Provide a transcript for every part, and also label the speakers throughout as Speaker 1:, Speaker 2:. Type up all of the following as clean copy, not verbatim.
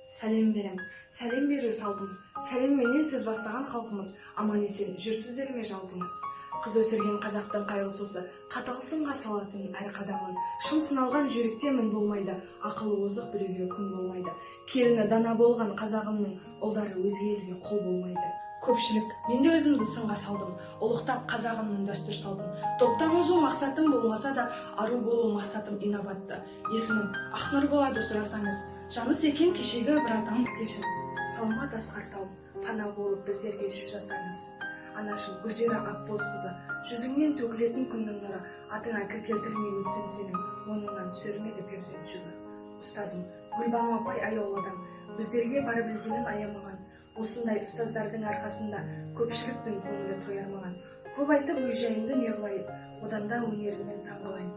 Speaker 1: Сәлем берем, сәлем беру салдым. Сәлемменен сөз бастаған халқымыз аман-есен жүрсіздер ме жалпымыз. Қыз өсірген қазақтың қайғысусы қатал сынға салатын әр қадамын. Шын сыналған жүректе мін болмайды, ақылы озық біреуге күн болмайды. Келіні дана болған қазағымның ұлдары өзге елге құл болмайды. Көпшілік, мен де өзімді сынға салдым, ұлықтап қазағымның дәстүр салдым. Топтан озу мақсатым болмаса да, ару болу мақсатым инабатты. Есімім Ақнұр болады сұрасаңыз, жаны секен кешегі бір атам кешір. Саламат асқар тау, пана болып біздерге жүз жасаңыз. Анашым гүлзира Ақбоз қызы, жүзіңнен төгілетін күннің нұры, атыңа кір келтірмей өтсем сенің, оныңнан сүрмелі перзент жүгі. Ұстазым Гүлбану апай аяулы адам, біздерге бары білгенін аямаған. Осындай ұстаздардың арқасында көпшіліктің көңілі тоярмаған. Көп айтып өз жайымды не қылайын, одан да өнеріммен таңғалайын.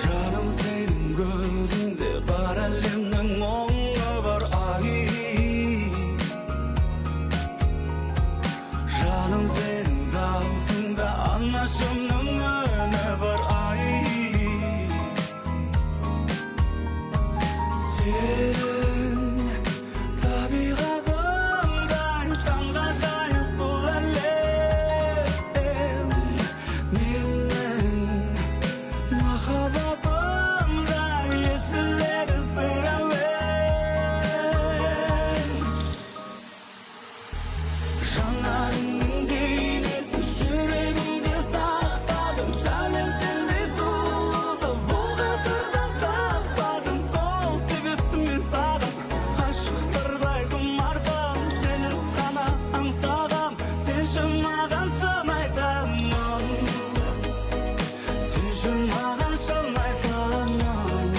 Speaker 2: Жаным сенің көзіңде бар әлемнің мұңы бар ай. Жаным сенің даусыңда анашымның үні бар ай. Сен табиғатыңдай таңғажайып бұл әлем. Менің махаббатымда естіледі бір әуен. Жанарыңның бейнесін жүрегімде сақтадым, сәлем сендей сұлуды бұл ғасырда таппадым. Сол себепті мен саған ғашықтардай құмартам, сені ғана аңсағам, сен үшін маған шын айтамын. Сен үшін маған шын айтамын,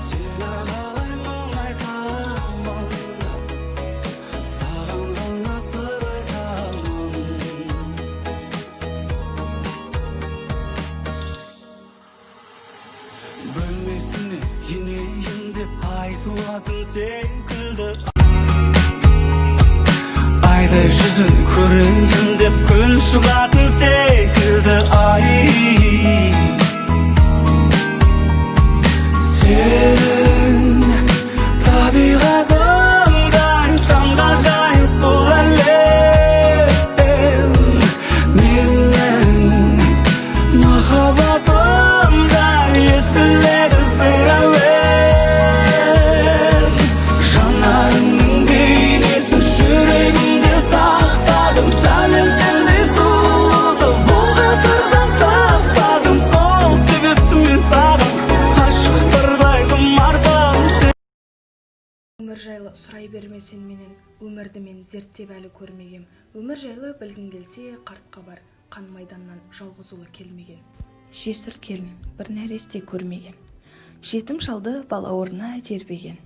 Speaker 2: сені қалай мұңайтамын, саған ғана сыр айтамын. Бөлмесіне енейін деп айтуатын секілді, айдай жүзін көрейін деп күн шығатын секілді ай. Сен табиғатыңдай таңғажайып бұл әлем. Менің махаббатымда естіледі бір әуен. Жанарыңның бейнесін жүрегімде сақтадым, сәлем сендей сұлуды бұл ғасырда таппадым. Сол себепті мен саған ғашықтардай құмартам.
Speaker 1: Өмір жайлы сұрай бермесен менен, өмірді мен зерттеп әлі көрмегем. Өмір жайлы білгің келсе қартқа бар, қан майданнан жалғыз ұлы келмеген. Жесір келін бір нәресте көрмеген, жетім шалды балауырына тербеген.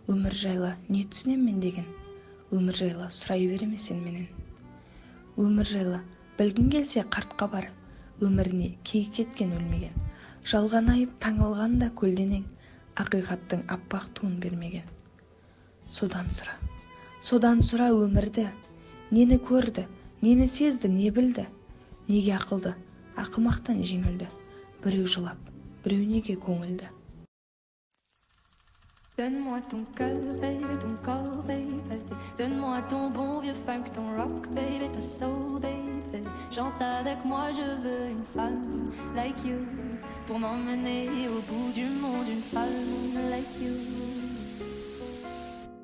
Speaker 1: Өмір жайлы не түсінем мен деген, өмір жайлы сұрай бермесен менен. Өмір жайлы білгің келсе қартқа бар, өміріне кей кеткен өлмеген. Жалған айып таңылғанда көлденең, ақиқаттың аппақ туын бермеген. Содан сұра өмірді, нені көрді, нені сезді, не білді, неге ақылды, ақымақтан жеңілді, біреу жылап, біреу неге көңілді.
Speaker 3: Donne-moi ton cœur, baby, ton corps, baby. Donne-moi ton bon vieux funk, ton rock, baby, ta soul, baby. Chante avec moi, je veux une femme like you, pour m'emmener au bout du monde, une femme like you.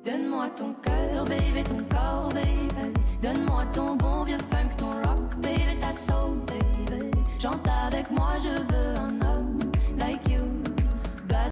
Speaker 3: Donne-moi ton cœur, baby, ton corps, baby. Donne-moi ton bon vieux funk, ton rock, baby, ta soul, baby. Chante avec moi, je veux un homme